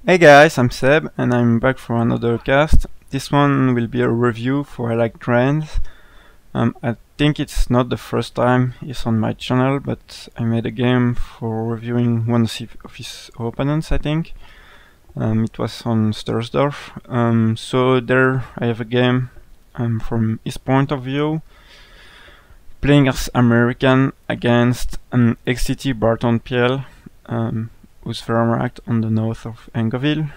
Hey guys, I'm Seb and I'm back for another cast. This one will be a review for ILikeTrainz. I think it's not the first time it's on my channel, but I made a game for reviewing one of his opponents, I think. It was on Stursdorf. So there I have a game from his point of view, playing as American against an IIEXITIIIBartonPL. Who's Wehrmacht on the north of Angoville.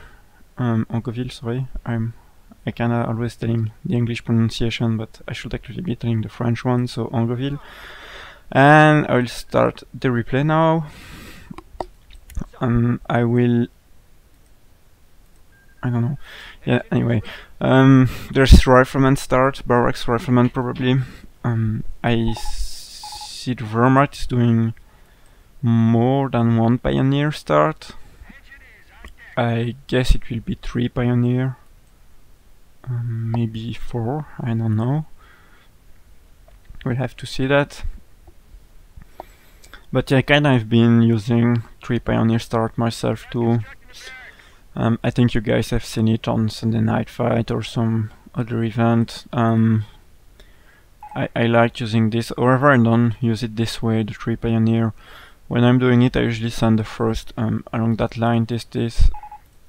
Sorry. I kinda always telling the English pronunciation, but I should actually be telling the French one, so Angoville. And I will start the replay now. I don't know. Yeah, anyway. There's Rifleman start, Barracks Rifleman probably. I see the Wehrmacht is doing more than one Pioneer start. I guess it will be 3 Pioneer, maybe 4, I don't know. We'll have to see that. But yeah, kinda I've been using 3 Pioneer start myself too. I think you guys have seen it on Sunday Night Fight or some other event. I like using this, however I don't use it this way, the 3 Pioneer. When I'm doing it, I usually send the first along that line, this,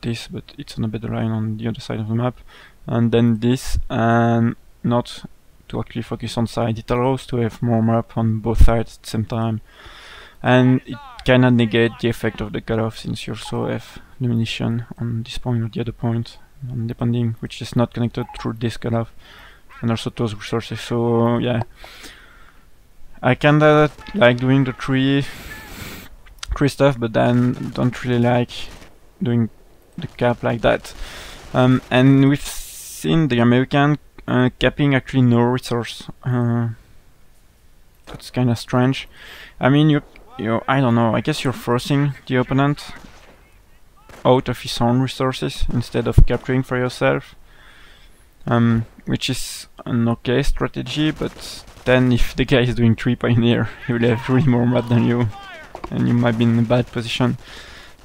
but it's on a better line on the other side of the map, and then this, and not to actually focus on side. It allows to have more map on both sides at the same time, and it cannot negate the effect of the cutoff since you also have the munition on this point or the other point, depending which is not connected through this cutoff, and also those resources. So yeah, I kinda like doing the three stuff, but then don't really like doing the cap like that. And we've seen the American capping actually no resource. That's kind of strange. I mean, you I don't know. I guess you're forcing the opponent out of his own resources instead of capturing for yourself, which is an okay strategy. But then, if the guy is doing 3 Pioneer, he will have really more map than you, and you might be in a bad position.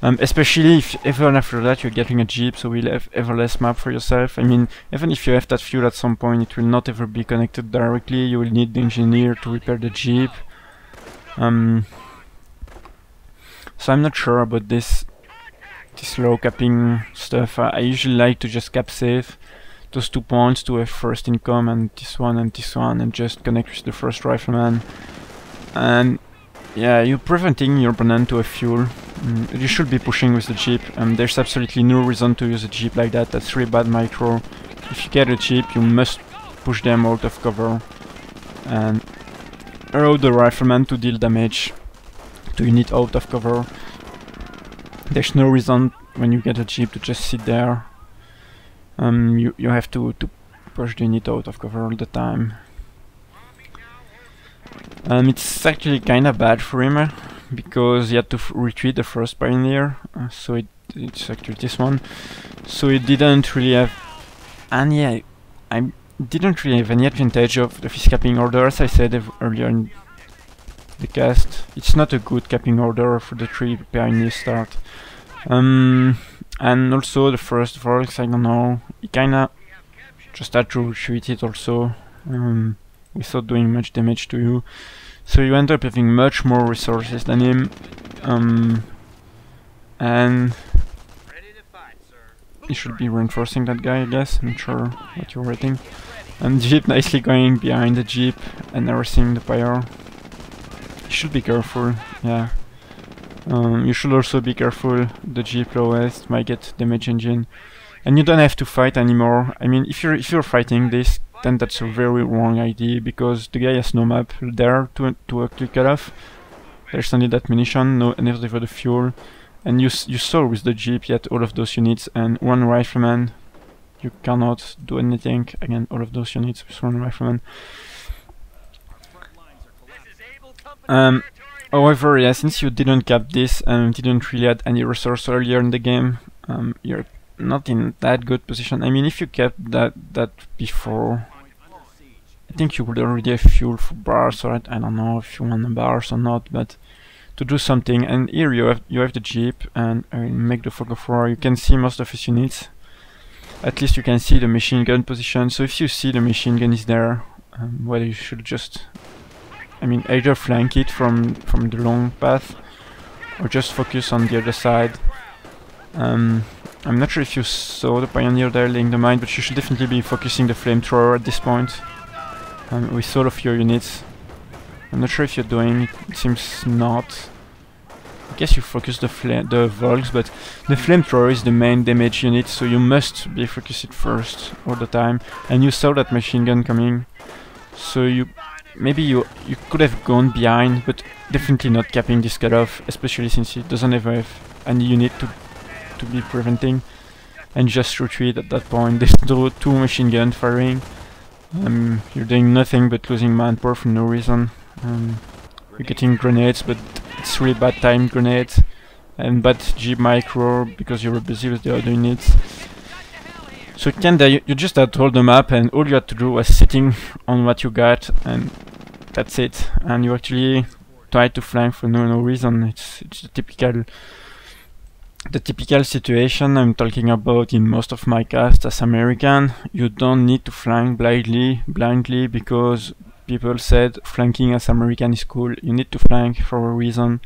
Especially if even after that you're getting a jeep, so you'll have ever less map for yourself. I mean, even if you have that fuel at some point, it will not ever be connected directly. You will need the engineer to repair the jeep. So I'm not sure about this low capping stuff. I usually like to just cap safe those 2 points to have first income and this one, and just connect with the first rifleman. And yeah, you're preventing your opponent to have fuel. You should be pushing with the jeep. There's absolutely no reason to use a jeep like that. That's really bad micro. If you get a jeep, you must push them out of cover and allow the rifleman to deal damage to unit out of cover. There's no reason when you get a jeep to just sit there. You have to push the unit out of cover all the time. It's actually kinda bad for him because he had to retreat the first Pioneer, so it's actually this one. So he didn't really have, and yeah, I didn't really have any advantage of his capping order. As I said earlier in the cast, it's not a good capping order for the 3 Pioneer start. And also the first Volks, I don't know, he kinda just had to retreat it also, without doing much damage to you. So you end up having much more resources than him, and you should be reinforcing that guy, I guess. I'm not sure what you're rating. And Jeep nicely going behind the Jeep and harassing the Pyre. You should be careful, yeah. You should also be careful, the Jeep lowest might get damage engine. And you don't have to fight anymore. I mean, if you're fighting this, then that's a very wrong idea, because the guy has no map there to actually cut off. There's only that munition, no energy for the fuel, and you saw with the jeep yet all of those units, and one rifleman, you cannot do anything against all of those units with one rifleman. However, yeah, since you didn't cap this and didn't really add any resource earlier in the game, you're not in that good position. I mean, if you kept that before, I think you would already have fuel for bars, or I don't know if you want the bars or not, but do something. And here you have the jeep, and I will make the fog of war. You can see most of his units. At least you can see the machine gun position. So if you see the machine gun is there, well, you should just, I mean, either flank it from the long path, or just focus on the other side. I'm not sure if you saw the pioneer there laying the mine, but you should definitely be focusing the flamethrower at this point with all of your units. I'm not sure if you're doing it. It seems not. I guess you focus the Volks, but the flamethrower is the main damage unit, so you must be focused first all the time. And you saw that machine gun coming, so maybe you could have gone behind, but definitely not capping this cutoff, especially since it doesn't have any unit to be preventing, and just retreat at that point. There's two machine guns firing. You're doing nothing but losing manpower for no reason. You're getting grenades, but it's really bad timed grenades, and bad Jeep micro because you were busy with the other units. So kinda you just had to hold the map, and all you had to do was sitting on what you got, and that's it. And you actually tried to flank for no reason. It's the typical situation I'm talking about in most of my casts as American. You don't need to flank blindly because people said flanking as American is cool. You need to flank for a reason,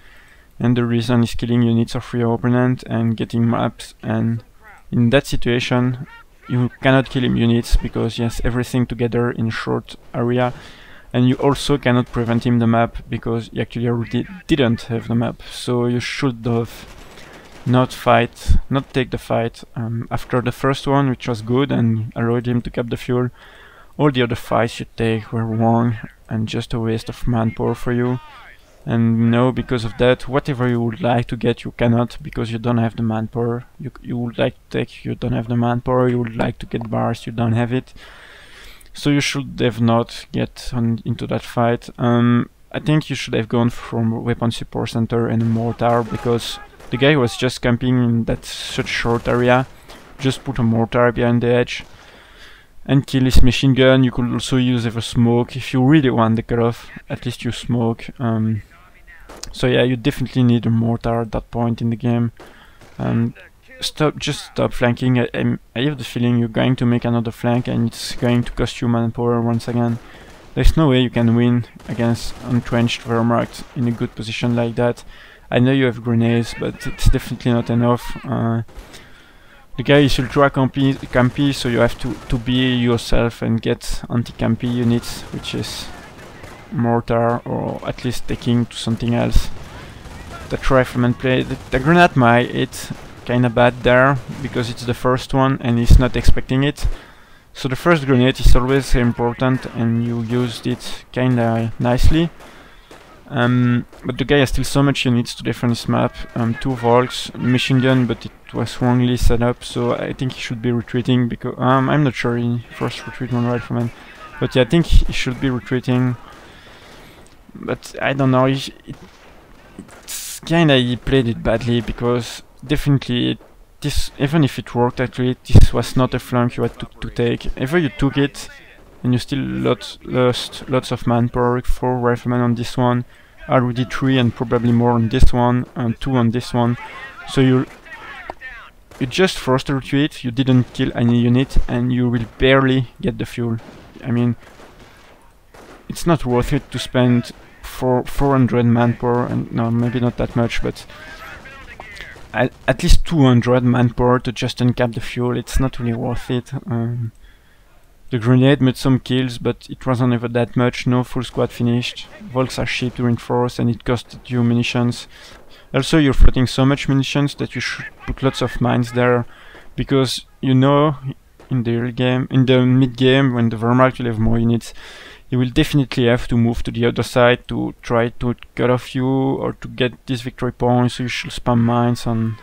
and the reason is killing units of your opponent and getting maps. And in that situation you cannot kill him units because he has everything together in a short area, and you also cannot prevent him the map because he actually already didn't have the map. So you should have not take the fight after the first one, which was good and allowed him to cap the fuel. All the other fights you take were wrong and just a waste of manpower for you. And now, because of that, whatever you would like to get, you cannot, because you don't have the manpower. You would like to take, you don't have the manpower. You would like to get bars, you don't have it. So you should have not get into that fight. I think you should have gone from a weapon support center and a mortar, because the guy was just camping in that such short area. Just put a mortar behind the edge and kill his machine gun. You could also use a smoke if you really want the cutoff. At least you smoke. So yeah, you definitely need a mortar at that point in the game. Just stop flanking. I have the feeling you're going to make another flank and it's going to cost you manpower once again. There's no way you can win against entrenched Wehrmacht in a good position like that. I know you have grenades, but it's definitely not enough. The guy is ultra campy, so you have to be yourself and get anti-campy units, which is mortar, or at least taking to something else. That rifleman play, the grenade might hit kinda bad there, because it's the first one and he's not expecting it. So the first grenade is always important, and you used it kinda nicely. But the guy has still so much units to defend his map. 2 Volks, machine gun, but it was wrongly set up, so I think he should be retreating, because I'm not sure he first retreat one rifleman, but yeah, I think he should be retreating. But I don't know, it's kinda, he played it badly, because definitely this, even if it worked actually, this was not a flank you had to take. Either you took it and you still lost lots of manpower. 4 riflemen on this one, already 3 and probably more on this one, and 2 on this one. So you just forced a retreat, you didn't kill any unit, and you will barely get the fuel. I mean, it's not worth it to spend 400 manpower, and no, maybe not that much, but at least 200 manpower to just uncap the fuel. It's not really worth it. The grenade made some kills, but it wasn't ever that much. No full squad finished. Volks are cheap to reinforce, and it costed you munitions. Also, you're floating so much munitions that you should put lots of mines there, because you know, in the early game, in the mid game, when the Wehrmacht will have more units, you will definitely have to move to the other side to try to cut off you or to get this victory point. So you should spam mines on.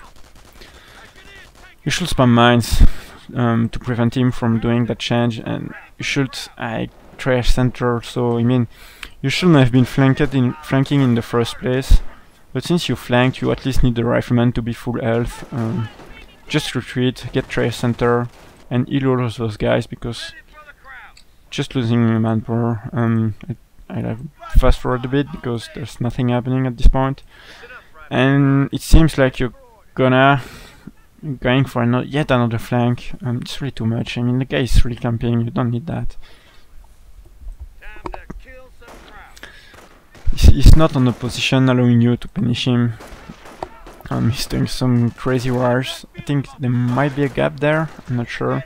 You should spam mines to prevent him from doing that change, and you should trash center. So I mean, you shouldn't have been flanking in the first place. But since you flanked, you at least need the rifleman to be full health. Just retreat, get trash center, and heal all of those guys, because just losing manpower. I'll fast forward a bit because there's nothing happening at this point. And it seems like you're going for yet another flank. It's really too much. I mean, the guy is really camping, you don't need that. He's not on the position allowing you to punish him. He's doing some crazy wars. I think there might be a gap there, I'm not sure.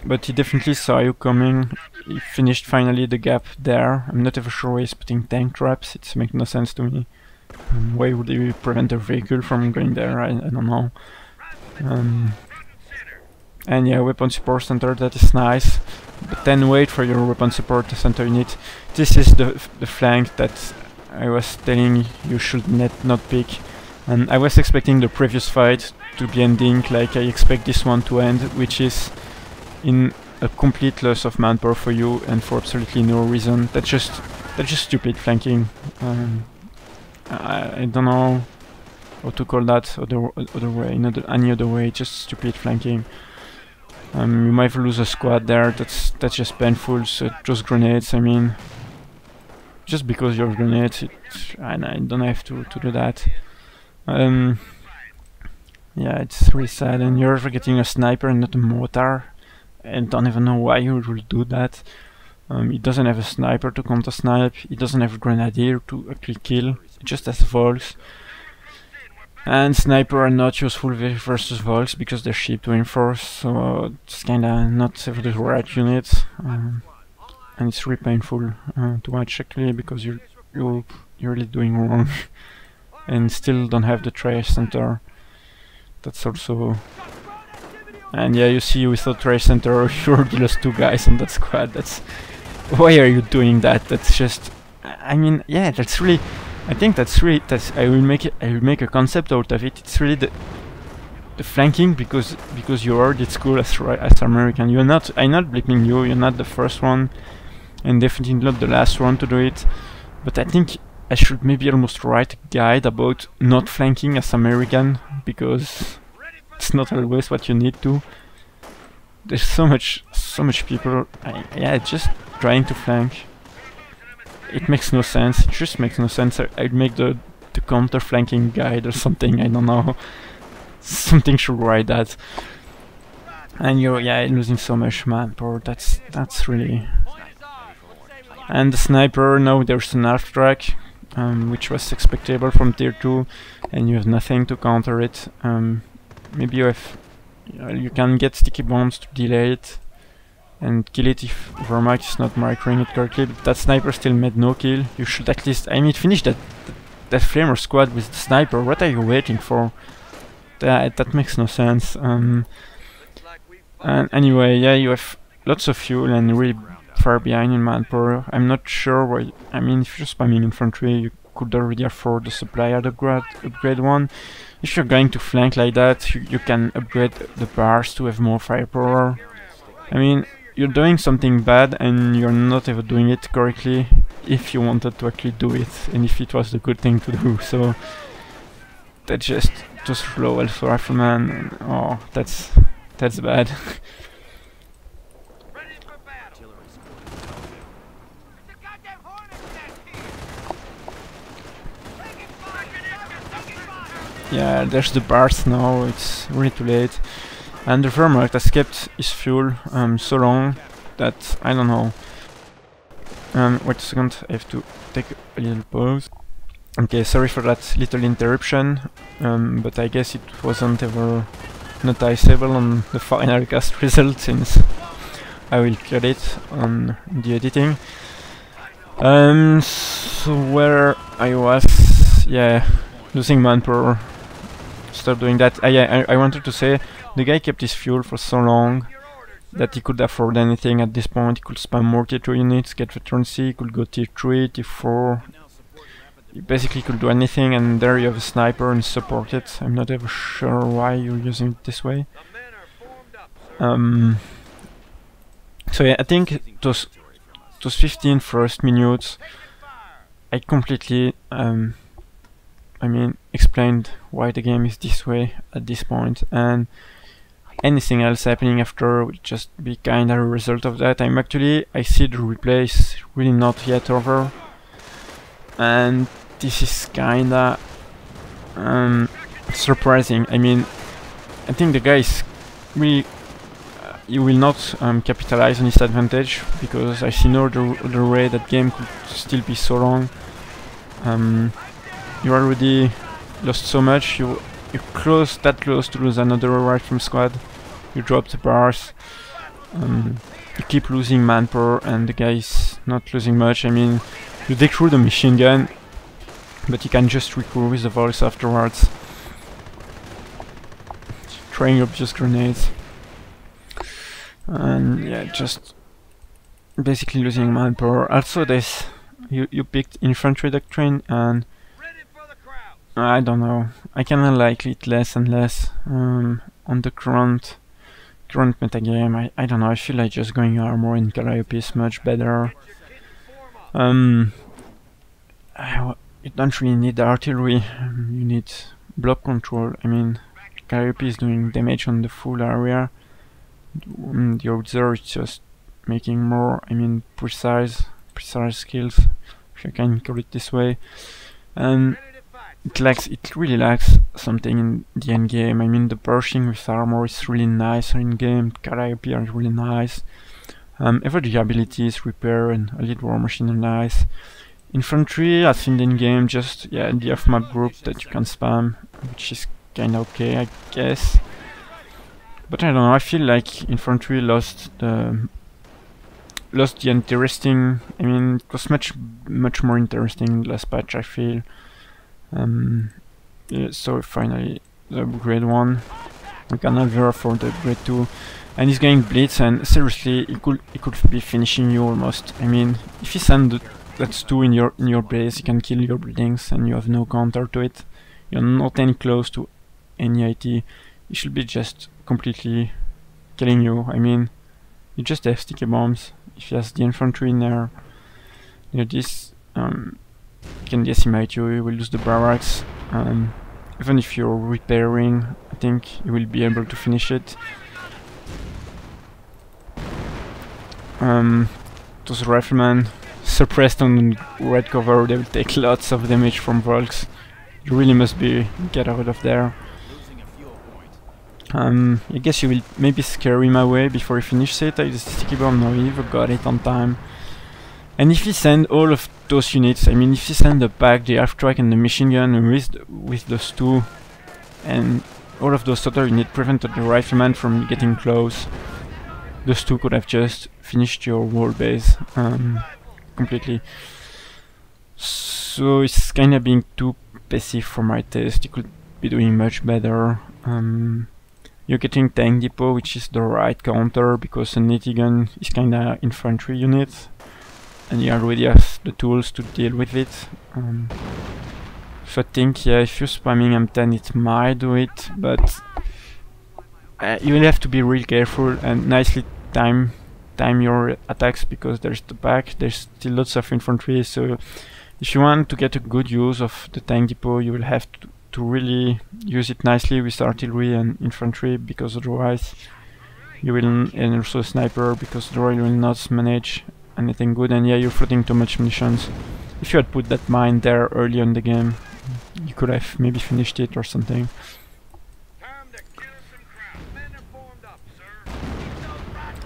But he definitely saw you coming. He finished finally the gap there. I'm not ever sure why he's putting tank traps, it makes no sense to me. Why would he prevent a vehicle from going there? I don't know. And yeah, weapon support center, that is nice. But then wait for your weapon support center unit. This is the flank that I was telling you should not pick. And I was expecting the previous fight to be ending like I expect this one to end, which is in a complete loss of manpower for you and for absolutely no reason. That's just stupid flanking. I don't know how to call that other way, any other way, just stupid flanking. You might lose a squad there, that's just painful, so just grenades, I mean. Just because you're grenades, I don't have to do that. Yeah, it's really sad, and you're getting a sniper and not a mortar. I don't even know why you would do that. He doesn't have a sniper to counter-snipe, he doesn't have a grenadier to actually kill, he just has Volks. And sniper are not useful versus Volks because they're cheap to enforce, so it's kinda not the right unit. And it's really painful to watch actually, because you're really doing wrong. And still don't have the trash center. That's also... And yeah, you see with the trash center you already lost 2 guys on that squad. That's... Why are you doing that? That's just... I mean, yeah, that's really... I think that's really... I will make a concept out of it. It's really the flanking because you already at school as American. You're not... I'm not blaming you, you're not the first one. And definitely not the last one to do it. But I think I should maybe almost write a guide about not flanking as American, because it's not always what you need to. There's so much people, yeah, just trying to flank. It makes no sense, it just makes no sense. I'd make the counter flanking guide or something, I don't know. Something should write that. And you're losing so much manpower, that's really... And the sniper, now there's an half track, which was expectable from tier 2, and you have nothing to counter it. Maybe you can get sticky bombs to delay it and kill it if Vermac is not microing it correctly, but that sniper still made no kill. You should at least, I mean, finish that flamer squad with the sniper. What are you waiting for? That makes no sense. And anyway, yeah, you have lots of fuel and really far behind in manpower. I'm not sure why. I mean, if you're spamming infantry, you could already afford the supply at upgrade 1. If you're going to flank like that, you can upgrade the bars to have more firepower. I mean, you're doing something bad and you're not ever doing it correctly if you wanted to actually do it and if it was the good thing to do. So that's just slow also rifleman. Oh, that's bad. Yeah, there's the bars now, it's really too late. And the Vermac has kept his fuel so long that, I don't know. Wait a second, I have to take a little pause. Okay, sorry for that little interruption, but I guess it wasn't ever noticeable on the final cast result, since I will cut it on the editing. So where I was, yeah, losing manpower. Stop doing that. I wanted to say the guy kept his fuel for so long that he could afford anything at this point. He could spam more tier 2 units, get veteran C, he could go tier 3, tier 4. He basically could do anything, and there you have a sniper and support it. I'm not ever sure why you're using it this way. So yeah, I think those 15 first minutes I completely explained why the game is this way at this point, and anything else happening after will just be kinda a result of that. I see the replay is really not yet over, and this is kinda surprising. I mean, I think the guy is really he will not capitalize on his advantage, because I see no other way that game could still be so long. You already lost so much. You're that close to lose another right from squad. You drop the bars. You keep losing manpower, and the guy is not losing much. I mean, you dig through the machine gun, but you can just recruit with the volks afterwards. Throwing obvious grenades. And yeah, just basically losing manpower. Also, this you picked infantry doctrine, and I don't know. I kinda like it less and less on the current metagame. I don't know. I feel like just going armor in Calliope is much better. You don't really need artillery. You need block control. I mean, Calliope is doing damage on the full area. The observer is just making more, I mean, precise skills, if you can call it this way. And it really lacks something in the end game. I mean, the bursting with armor is really nice in game. Calliope are really nice. Even the abilities, repair and elite war machine are nice. Infantry, I think in game, just the off-map group that you can spam, which is kinda okay, I guess. But I don't know, I feel like infantry lost the interesting. I mean, it was much more interesting last patch, I feel. Yeah, so finally the grade 1, we can have for the grade 2, and he's going blitz, and seriously, he could be finishing you almost. I mean, if he send that's 2 in your base, he can kill your buildings, and you have no counter to it. You're not any close to any IT. He should be just completely killing you. I mean, you just have sticky bombs. If he has the infantry in there, this can decimate you. You will lose the barracks. Even if you're repairing, I think you will be able to finish it. Those riflemen suppressed on red cover, they will take lots of damage from volks. You really must get out of there. I guess you will maybe scare him away before he finishes it. I just sticky bomb, no, he got it on time. And if he send all of those units, I mean, if he send the pack, the half-track and the machine gun, and with those 2, and all of those other units prevented the rifleman from getting close, those 2 could have just finished your wall base completely. So it's kinda being too passive for my taste. You could be doing much better. You're getting tank depot, which is the right counter, because a nitty gun is kinda infantry unit, and you already have the tools to deal with it. So I think, yeah, if you're spamming M10, it might do it, but you will have to be real careful and nicely time your attacks, because there's the back, there's still lots of infantry. So if you want to get a good use of the tank depot, you will have to really use it nicely with artillery and infantry, because otherwise you will, and also sniper, because otherwise you will not manage anything good. And yeah, you're flooding too much munitions. If you had put that mine there early in the game, you could have maybe finished it or something.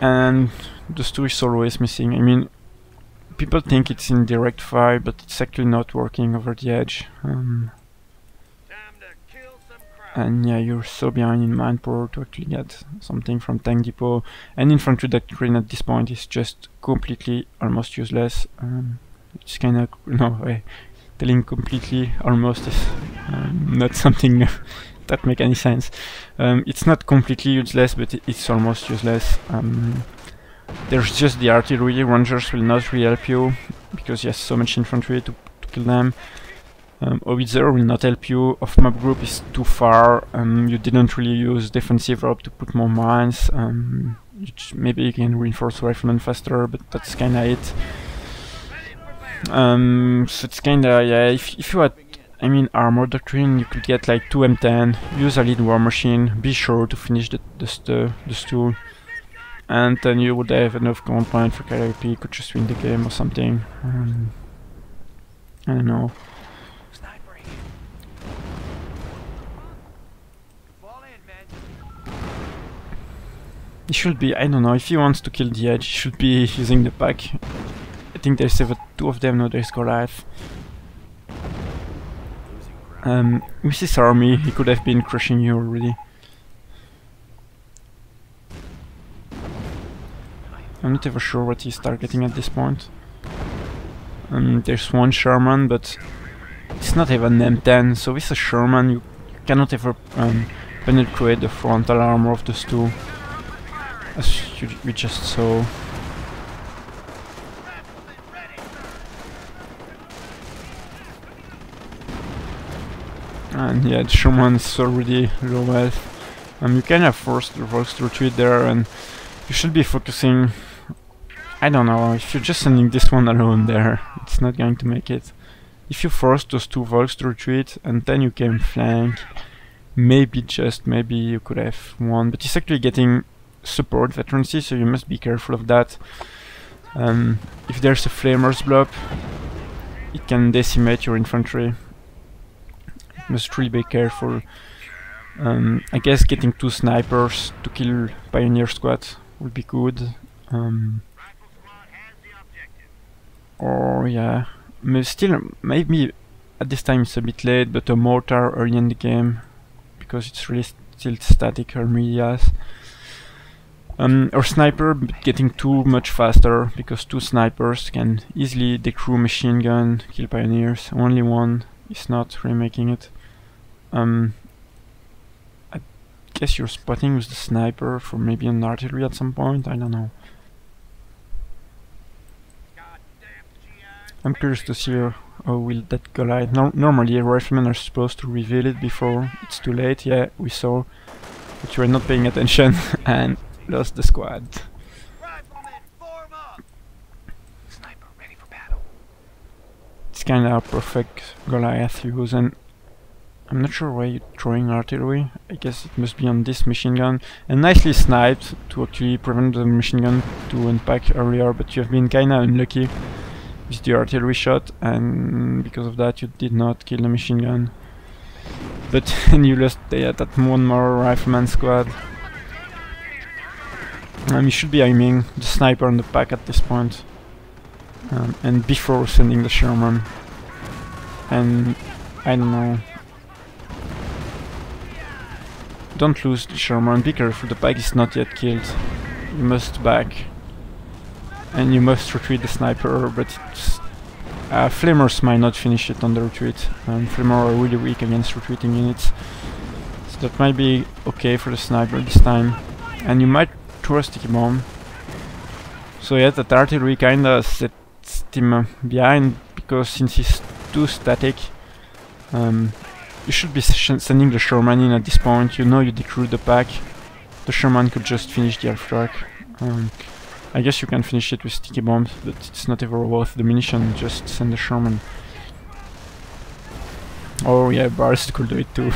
And the 2 is always missing. I mean, people think it's in direct fire, but it's actually not working over the edge. And yeah, you're so behind in manpower to actually get something from tank depot. And infantry doctrine at this point is just completely almost useless. It's kind of, no, telling completely almost is not something that make any sense. It's not completely useless, but it's almost useless. There's just the artillery. Rangers will not really help you, because you have so much infantry to kill them. Howitzer will not help you. Off-map group is too far. You didn't really use defensive rope to put more mines. Maybe you can reinforce riflemen faster, but that's kinda it. So it's kinda, yeah, if you had, I mean, armor doctrine, you could get like 2 M10, use a lead war machine, be sure to finish the stool, and then you would have enough command point for Calliope, you could just win the game or something. I don't know. He should be, I don't know, if he wants to kill the edge, he should be using the pack. I think there's even two of them, no, there's Goliath. With his army, he could have been crushing you already. I'm not ever sure what he's targeting at this point. There's one Sherman, but it's not even M10, so with a Sherman you cannot ever penetrate the frontal armor of those two, as we just saw. And yeah, the Sherman is already low health. You kind of force the Volks to retreat there, and you should be focusing. I don't know, if you're just sending this one alone there, it's not going to make it. If you force those two Volks to retreat and then you can flank, maybe you could have won. But he's actually getting support veterancy, so you must be careful of that. If there's a Flamer's blob, it can decimate your infantry. You must really be careful. I guess getting two snipers to kill Pioneer Squad would be good. Or yeah, still maybe at this time it's a bit late, but a mortar early in the game, because it's really still static armillas. Or sniper, but getting two much faster, because two snipers can easily decrew machine gun, kill pioneers. Only one is not really making it. I guess you're spotting with the sniper for maybe an artillery at some point, I don't know. I'm curious to see how will that collide. Normally riflemen are supposed to reveal it before it's too late. Yeah, we saw, but you were not paying attention and lost the squad. Sniper ready for battle. It's kinda a perfect Goliath use, and I'm not sure why you're throwing artillery. I guess it must be on this machine gun. And nicely sniped to actually prevent the machine gun to unpack earlier, but you have been kinda unlucky with the artillery shot, and because of that you did not kill the machine gun. But you lost that one more rifleman squad. You should be aiming the sniper on the pack at this point, and before sending the Sherman. And I don't know. Don't lose the Sherman, be careful, the pack is not yet killed. You must back. And you must retreat the sniper, but it's, Flamers might not finish it on the retreat. Flamers are really weak against retreating units, so that might be okay for the sniper this time. And you might throw a sticky bomb. So yeah, that artillery kinda sets him behind, because since he's too static, you should be sending the Sherman in at this point. You know you decrewed the pack. The Sherman could just finish the half track. I guess you can finish it with sticky bombs, but it's not ever worth the munition, just send the Sherman. Oh yeah, Bars could do it too.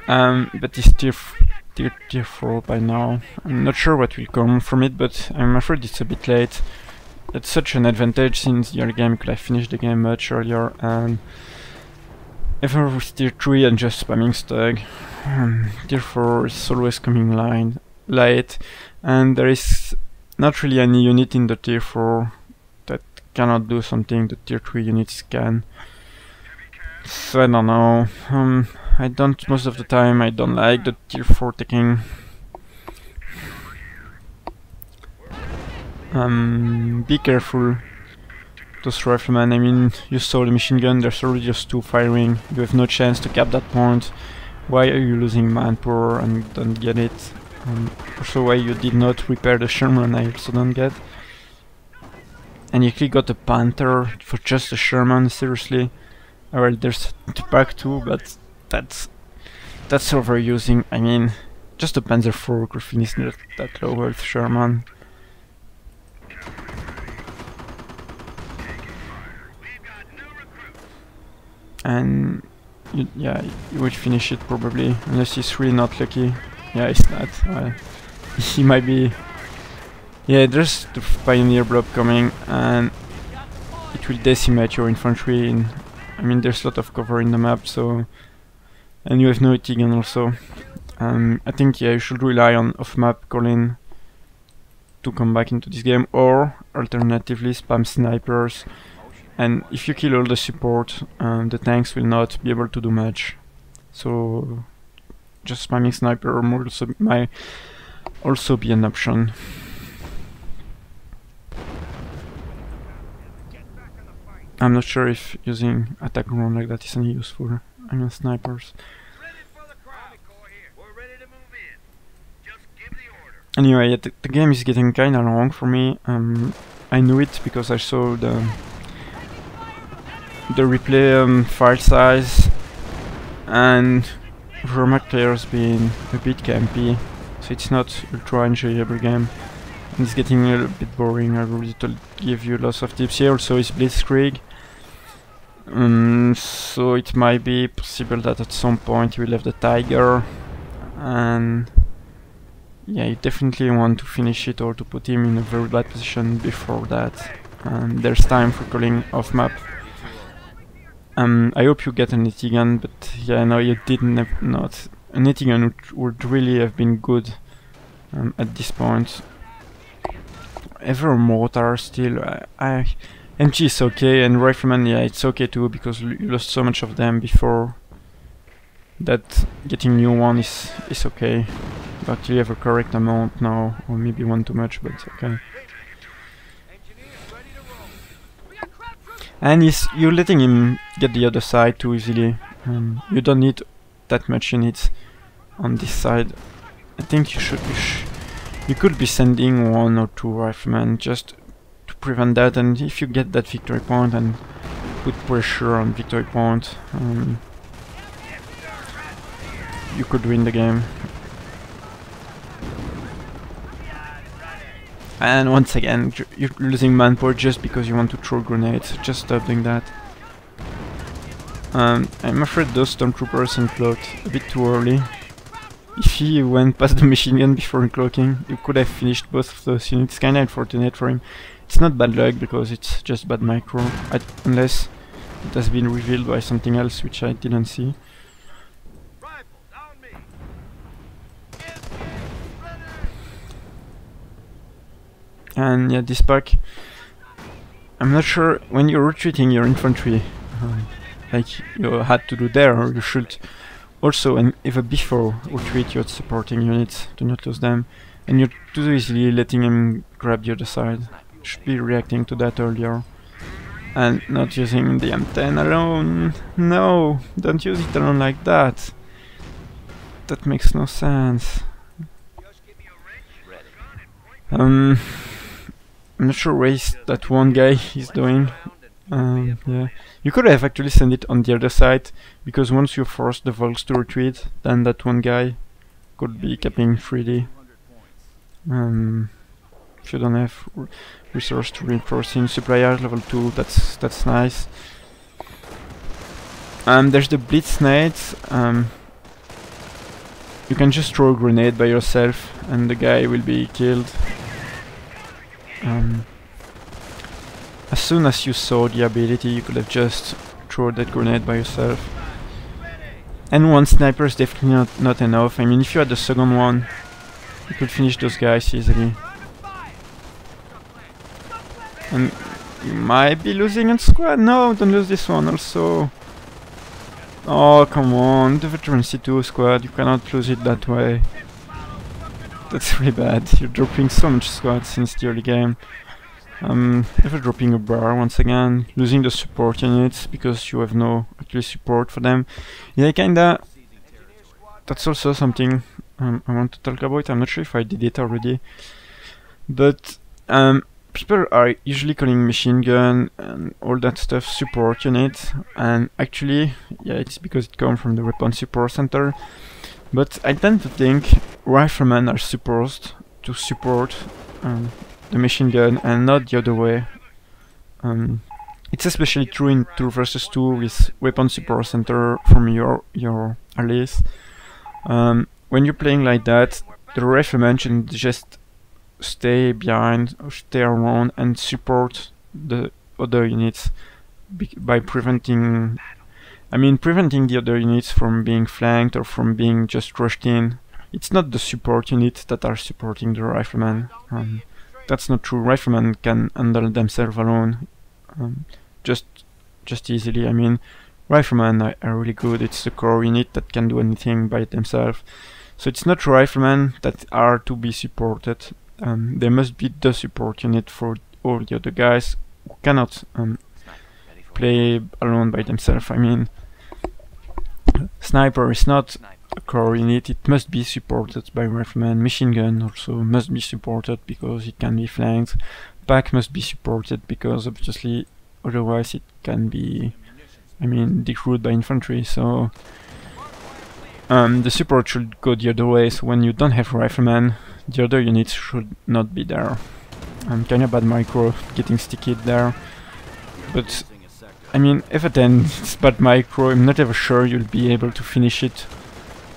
But it's tier 4 by now. I'm not sure what will come from it, but I'm afraid it's a bit late. It's such an advantage, since the early game could have finished the game much earlier, and ever with tier 3 and just spamming Stug. Tier 4 is always coming late, and there is not really any unit in the tier 4 that cannot do something the tier 3 units can. So I don't know. Most of the time I don't like the tier 4 taking. Be careful, those riflemen. I mean, you saw the machine gun, there's already just two firing. You have no chance to cap that point. Why are you losing manpower? And don't get it. Also why you did not repair the Sherman, I also don't get. And you actually got a Panther for just a Sherman, seriously? Well, there's the pack too, but that's overusing. I mean, just a Panzer IV Griffin is not that low worth Sherman. And yeah, you will finish it probably, unless he's really not lucky. Yeah, he's not. Well, he might be. Yeah, there's the Pioneer blob coming, and it will decimate your infantry. I mean, there's a lot of cover in the map, so and you have no Itigan also. I think you should rely on off-map calling to come back into this game, or alternatively spam snipers, and if you kill all the support, the tanks will not be able to do much. So just spamming sniper might also be an option. I'm not sure if using attack ground like that is any useful against snipers. Anyway, yeah, the game is getting kinda long for me. I knew it because I saw the replay file size, and Vermac players being a bit campy, so it's not ultra enjoyable game. And it's getting a little bit boring. I already give you lots of tips here. Also, it's Blitzkrieg. So it might be possible that at some point you will have the tiger, and yeah, you definitely want to finish it or to put him in a very bad position before that. There's time for calling off map. I hope you get an Itigan, but yeah, no, you didn't have not. An Itigan would really have been good at this point. Ever mortar still, MG is okay, and rifleman, yeah, it's okay too, because you lost so much of them before that getting new one is okay. But you have a correct amount now, or maybe one too much, but it's okay. And you're letting him get the other side too easily. You don't need that much units on this side. I think you could be sending 1 or 2 riflemen just to prevent that, and if you get that victory point and put pressure on victory point, you could win the game. And once again, you're losing manpower just because you want to throw grenades. Just stop doing that. I'm afraid those stormtroopers uncloaked a bit too early. If he went past the machine gun before uncloaking, you could have finished both of those units. Kinda unfortunate for him. It's not bad luck because it's just bad micro, unless it has been revealed by something else which I didn't see. And yeah, this pack, I'm not sure, when you're retreating your infantry, like you had to do there, or you should also, and even before retreat, you're supporting units, do not lose them, and you're too easily letting him grab the other side. You should be reacting to that earlier, and not using the M10 alone. No, don't use it alone like that. That makes no sense. I'm not sure what that one guy is doing. Yeah, you could have actually sent it on the other side, because once you force the Volks to retreat, then that one guy could be capping freely. If you don't have resource to reinforcing suppliers level 2, that's nice. There's the Blitz nades. You can just throw a grenade by yourself, and the guy will be killed. As soon as you saw the ability, you could have just thrown that grenade by yourself. And one sniper is definitely not enough. I mean, if you had the second one, you could finish those guys easily. And you might be losing in squad. No, don't lose this one also. Oh, come on, the veteran C2 squad, you cannot lose it that way. That's really bad. You're dropping so much squad since the early game. Ever dropping a bar once again, losing the support units because you have no actual support for them. Yeah, kinda. That's also something I want to talk about. I'm not sure if I did it already, but people are usually calling machine gun and all that stuff support units, and actually, yeah, it's because it comes from the weapon support center. But I tend to think riflemen are supposed to support the machine gun and not the other way. It's especially true in 2 vs 2 with weapon support center from your allies. When you're playing like that, the rifleman should just stay behind or stay around and support the other units by preventing I mean, preventing the other units from being flanked or from being just rushed in. It's not the support units that are supporting the riflemen. That's not true. Riflemen can handle themselves alone, just easily. I mean, riflemen are really good. It's the core unit that can do anything by themselves. So it's not riflemen that are to be supported. They must be the support unit for all the other guys who cannot play alone by themselves. I mean, sniper is not a core unit, it must be supported by riflemen. Machine gun also must be supported because it can be flanked. Pack must be supported because obviously otherwise it can be, I mean, decrewed by infantry. So the support should go the other way. So when you don't have riflemen, the other units should not be there. Kinda bad micro getting sticky there, but I mean, F10 it's bad micro. I'm not ever sure you'll be able to finish it.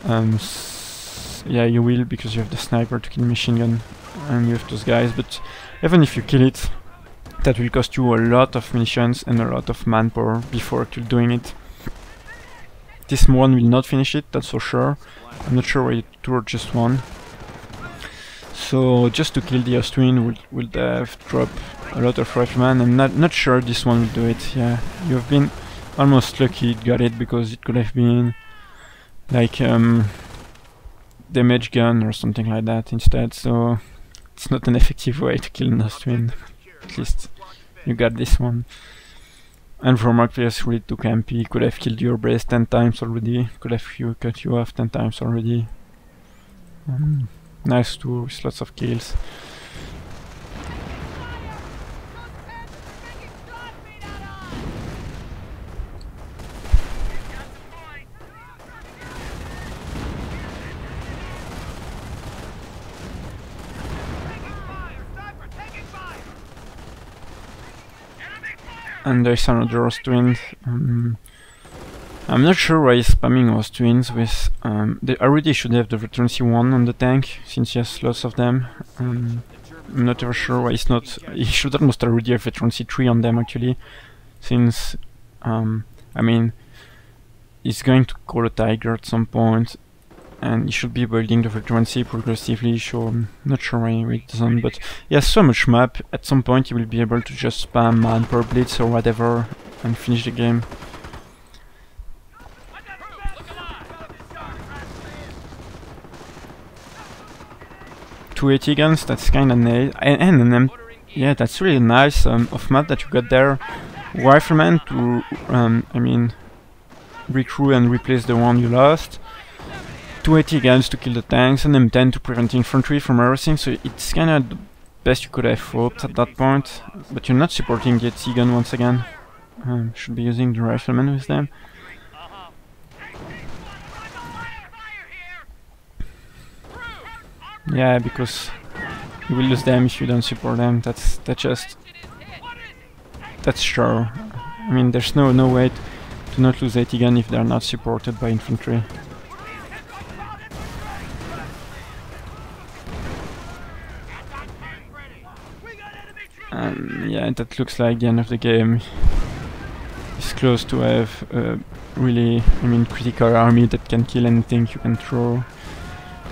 Yeah, you will, because you have the sniper to kill machine gun and you have those guys, but even if you kill it, that will cost you a lot of munitions and a lot of manpower before actually doing it. This one will not finish it, that's for sure. I'm not sure why it towards just one. So just to kill the Austrian will have to drop a lot of riflemen. I'm not sure this one will do it. Yeah, you have been almost lucky it got it, because it could have been like damage gun or something like that instead. So it's not an effective way to kill an Austrian. At least you got this one. And for Mark PS really too campy. Could have killed your base 10 times already. Could have cut you off 10 times already. Nice tool with lots of kills. And there's another Austrian. I'm not sure why he's spamming Austrians with... they already should have the veterancy 1 on the tank, since he has lots of them. I'm not ever sure why he's not... He should almost already have veterancy 3 on them, actually, since... I mean, he's going to call a tiger at some point, and he should be building the veterancy progressively, so I'm not sure why he doesn't, but he has so much map, at some point he will be able to just spam manpower blitz or whatever and finish the game. .280 guns, that's kinda nice, and yeah, that's really nice of map that you got there. Rifleman to, I mean, recruit and replace the one you lost. 280 guns to kill the tanks, and M10 to prevent infantry from harassing, so it's kinda the best you could have hoped at that point. But you're not supporting the AT gun once again. Should be using the rifleman with them. Yeah, because you will lose them if you don't support them. That's sure. I mean, there's no way to not lose AT gun if they're not supported by infantry. Yeah, that looks like the end of the game. It's close to have a really, I mean, critical army that can kill anything you can throw.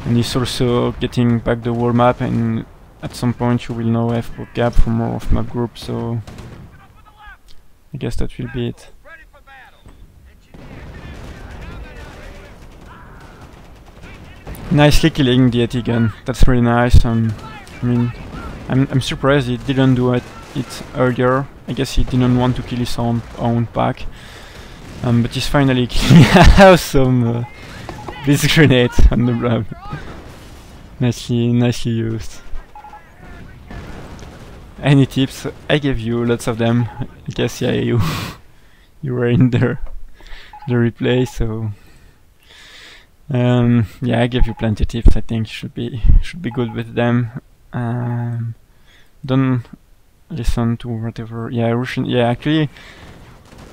And he's also getting back the whole map, and at some point you will now have a gap for more of map group, so I guess that will be it. Nicely killing the AT gun, that's really nice. I mean, I'm surprised he didn't do it earlier. I guess he didn't want to kill his own pack. But he's finally killing some Blitz grenade on the blob. Nicely used. Any tips? I gave you lots of them. I guess yeah, you were in the replay, so yeah, I gave you plenty of tips. I think should be good with them. Don't listen to whatever. Yeah, Russian. Yeah, actually,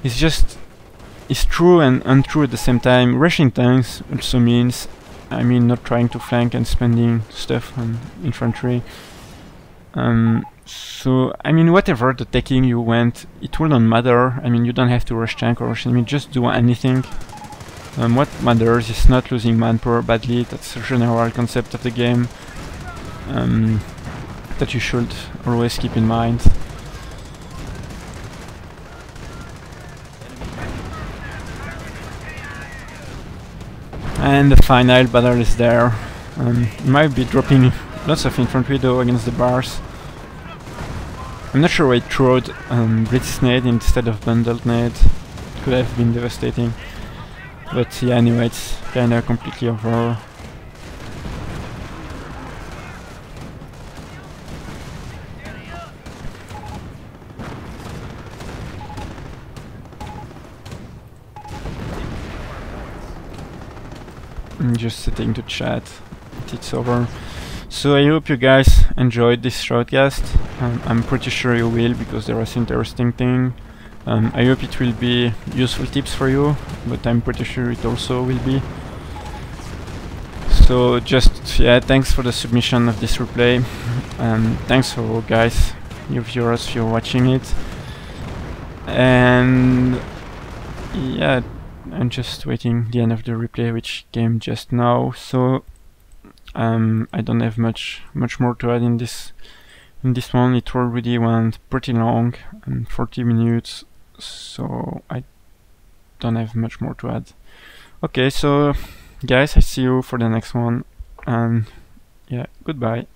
it's true and untrue at the same time. Rushing tanks also means, I mean, not trying to flank and spending stuff on infantry. So, I mean, whatever the taking you went, it will not matter. I mean, you don't have to rush tank or rush enemy, just do anything. What matters is not losing manpower badly. That's the general concept of the game that you should always keep in mind. And the final battle is there. You might be dropping lots of infantry though against the bars. I'm not sure why it threw Blitz nade instead of bundled nade. It could have been devastating. But yeah, anyway, it's kinda completely over. I'm just setting the chat. It's over. So I hope you guys enjoyed this shortcast. I'm pretty sure you will, because there was interesting thing. I hope it will be useful tips for you, but I'm pretty sure it also will be. So just, yeah, thanks for the submission of this replay. Thanks for guys, you viewers, if you're watching it. And yeah, I'm just waiting the end of the replay, which came just now. So I don't have much more to add in this one. It already went pretty long, 40 minutes, so I don't have much more to add. Okay, so guys, I see you for the next one, and yeah, goodbye.